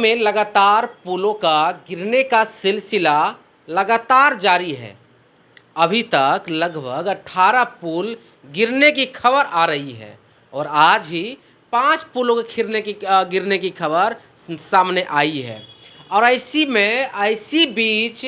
में लगातार पुलों का गिरने का सिलसिला लगातार जारी है। अभी तक लगभग 18 पुल गिरने की खबर आ रही है और आज ही 5 पुलों के गिरने की खबर सामने आई है। और इसी बीच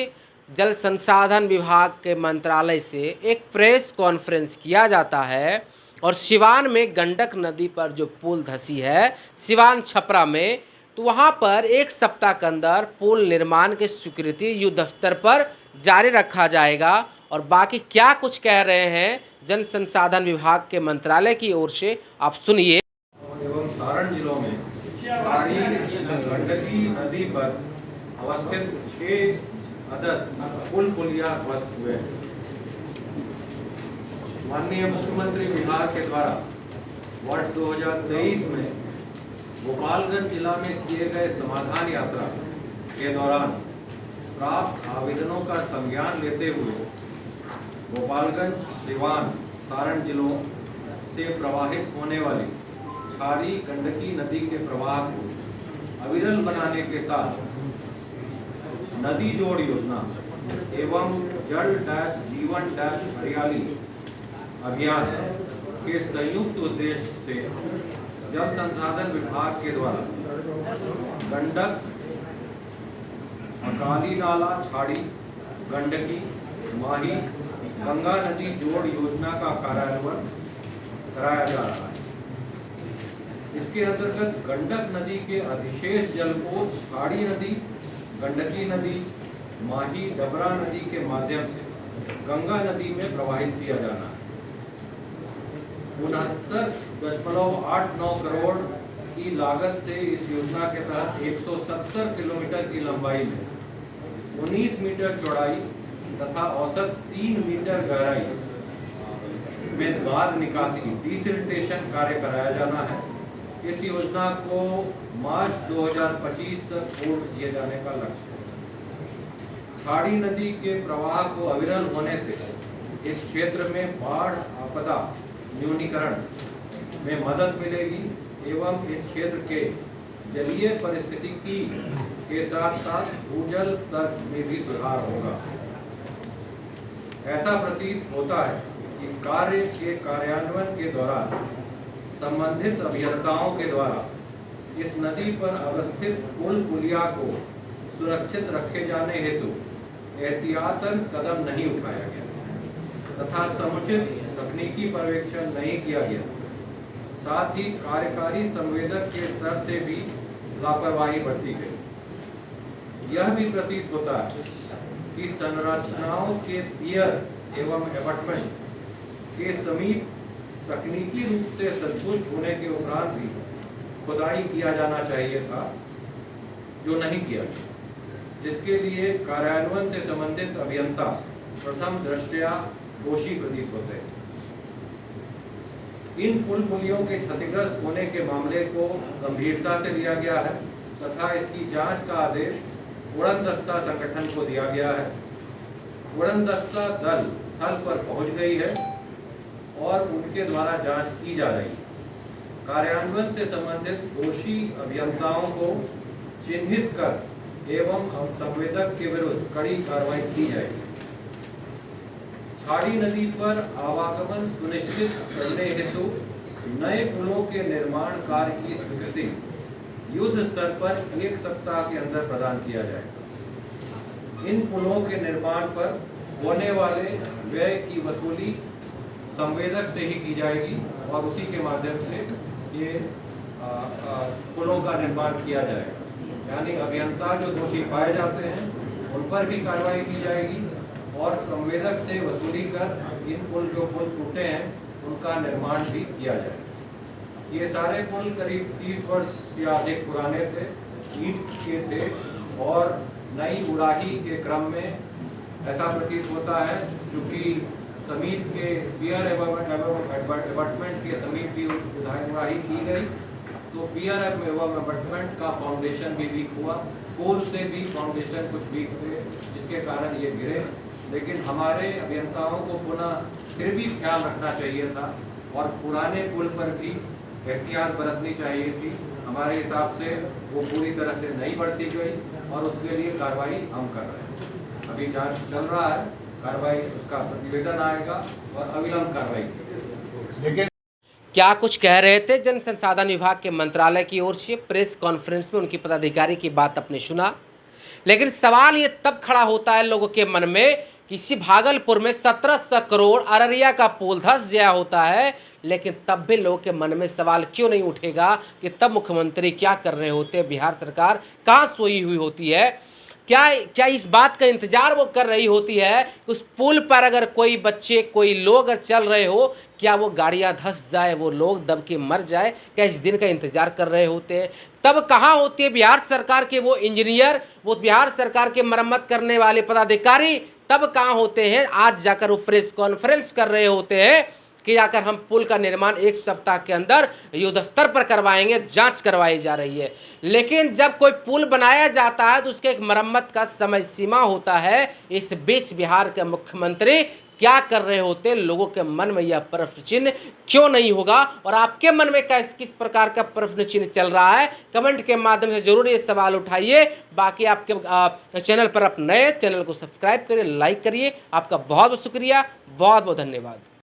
जल संसाधन विभाग के मंत्रालय से एक प्रेस कॉन्फ्रेंस किया जाता है और सिवान में गंडक नदी पर जो पुल धंसी है सिवान छपरा में, तो वहाँ पर एक सप्ताह के अंदर पुल निर्माण की स्वीकृति युद्ध स्तर पर जारी रखा जाएगा। और बाकी क्या कुछ कह रहे हैं जल संसाधन विभाग के मंत्रालय की ओर से, आप सुनिए। एवं सारण जिलों में गंडकी नदी पर अवस्थित 6 अदद पुल पुलिया ध्वस्त हुए हैं। माननीय मुख्यमंत्री विभाग के द्वारा वर्ष 2023 में गोपालगंज जिला में किए गए समाधान यात्रा के दौरान प्राप्त आवेदनों का संज्ञान लेते हुए गोपालगंज, सिवान, सारण जिलों से प्रवाहित होने वाली क्षारी गंडकी नदी के प्रवाह को अविरल बनाने के साथ नदी जोड़ योजना एवं जल जीवन हरियाली अभियान के संयुक्त उद्देश्य से जल संसाधन विभाग के द्वारा गंडक, अकाली नाला, छाड़ी, गंडकी, माही, गंगा नदी जोड़ योजना का कार्यान्वयन कराया जा रहा है। इसके अंतर्गत गंडक नदी के अधिशेष जल को छाड़ी नदी, गंडकी नदी, माही, डबरा नदी के माध्यम से गंगा नदी में प्रवाहित किया जाना है। 69.89 करोड़ की लागत से इस योजना के तहत 170 किलोमीटर की लंबाई में 19 मीटर चौड़ाई तथा औसत 3 मीटर गहराई में द्वार निकासी डिसिल्टेशन कार्य कराया जाना है। इस योजना को मार्च 2025 तक पूर्ण किए जाने का लक्ष्य है। छाड़ी नदी के प्रवाह को अविरल होने से इस क्षेत्र में बाढ़ आपदा न्यूनीकरण में मदद मिलेगी एवं इस क्षेत्र के जलीय परिस्थितिकी के साथ साथ भूजल स्तर में भी सुधार होगा। ऐसा प्रतीत होता है कि कार्य के कार्यान्वयन के दौरान संबंधित अभियंताओं के द्वारा इस नदी पर अवस्थित पुल पुलिया को सुरक्षित रखे जाने हेतु एहतियातन कदम नहीं उठाया गया तथा समुचित तकनीकी पर्यवेक्षण नहीं किया गया। साथ ही कार्यकारी संवेदक के स्तर से भी लापरवाही बरती गई। यह भी प्रतीत होता है कि संरचनाओं के पियर एवं एबटमेंट के समीप तकनीकी रूप से संतुष्ट होने के उपरांत भी खुदाई किया जाना चाहिए था, जो नहीं किया गया, जिसके लिए कार्यान्वयन से संबंधित अभियंता प्रथम दृष्टया दोषी प्रतीत होते हैं। इन पुल पुलियों के क्षतिग्रस्त होने के मामले को गंभीरता से लिया गया है तथा इसकी जांच का आदेश उड़नदस्ता संगठन को दिया गया है। उड़नदस्ता दल स्थल पर पहुंच गई है और उनके द्वारा जांच की जा रही है। कार्यान्वयन से संबंधित दोषी अभियंताओं को चिन्हित कर एवं संवेदक के विरुद्ध कड़ी कार्रवाई की जाएगी। छाड़ी नदी पर आवागमन सुनिश्चित करने हेतु नए पुलों के निर्माण कार्य की स्वीकृति युद्ध स्तर पर 1 सप्ताह के अंदर प्रदान किया जाएगा। इन पुलों के निर्माण पर होने वाले व्यय की वसूली संवेदक से ही की जाएगी और उसी के माध्यम से ये पुलों का निर्माण किया जाएगा। यानी अभियंता जो दोषी पाए जाते हैं उन पर भी कार्रवाई की जाएगी और संवेदक से वसूली कर इन पुल टूटे हैं उनका निर्माण भी किया जाएगा। ये सारे पुल करीब 30 वर्ष या अधिक पुराने थे, ईंट के थे और नई उड़ाही के क्रम में ऐसा प्रतीत होता है क्योंकि समीप के पियर एबटमेंट के समीप भी उड़ाही की गई, तो पियर एवं एबटमेंट का फाउंडेशन भी वीक हुआ, पुल से भी फाउंडेशन कुछ वीक हुए जिसके कारण ये गिरे। लेकिन हमारे अभियंताओं को पुनः फिर भी ख्याल रखना चाहिए था और पुराने पुल पर भी एहतियात बरतनी चाहिए थी। हमारे हिसाब से वो पूरी तरह से नहीं बरती गई और उसके लिए कार्रवाई हम कर रहे हैं। अभी जांच चल रहा है, कार्रवाई उसका प्रतिवेदन आएगा और अविलंब कार्रवाई की जाएगी। क्या कुछ कह रहे थे जन संसाधन विभाग के मंत्रालय की ओर से प्रेस कॉन्फ्रेंस में उनकी पदाधिकारी की बात आपने सुना। लेकिन सवाल ये तब खड़ा होता है लोगों के मन में कि इसी भागलपुर में 1700 करोड़ अररिया का पुल धंस गया होता है, लेकिन तब भी लोगों के मन में सवाल क्यों नहीं उठेगा कि तब मुख्यमंत्री क्या कर रहे होते हैं, बिहार सरकार कहाँ सोई हुई होती है। क्या इस बात का इंतजार वो कर रही होती है कि उस पुल पर अगर कोई बच्चे कोई लोग अगर चल रहे हो, क्या वो गाड़ियां धंस जाए, वो लोग दब के मर जाए, क्या इस दिन का इंतजार कर रहे होते हैं। तब कहाँ होती है बिहार सरकार के वो इंजीनियर, वो बिहार सरकार के मरम्मत करने वाले पदाधिकारी, तब कहाँ होते हैं। आज जाकर वो प्रेस कॉन्फ्रेंस कर रहे होते हैं कि जाकर हम पुल का निर्माण 1 सप्ताह के अंदर युद्ध स्तर पर करवाएंगे, जांच करवाई जा रही है। लेकिन जब कोई पुल बनाया जाता है तो उसके एक मरम्मत का समय सीमा होता है। इस बीच बिहार के मुख्यमंत्री क्या कर रहे होते, लोगों के मन में यह प्रश्न चिन्ह क्यों नहीं होगा, और आपके मन में किस प्रकार का प्रश्न चिन्ह चल रहा है, कमेंट के माध्यम से जरूर ये सवाल उठाइए। बाकी आपके चैनल पर आप नए, चैनल को सब्सक्राइब करिए, लाइक करिए। आपका बहुत बहुत शुक्रिया, बहुत बहुत धन्यवाद।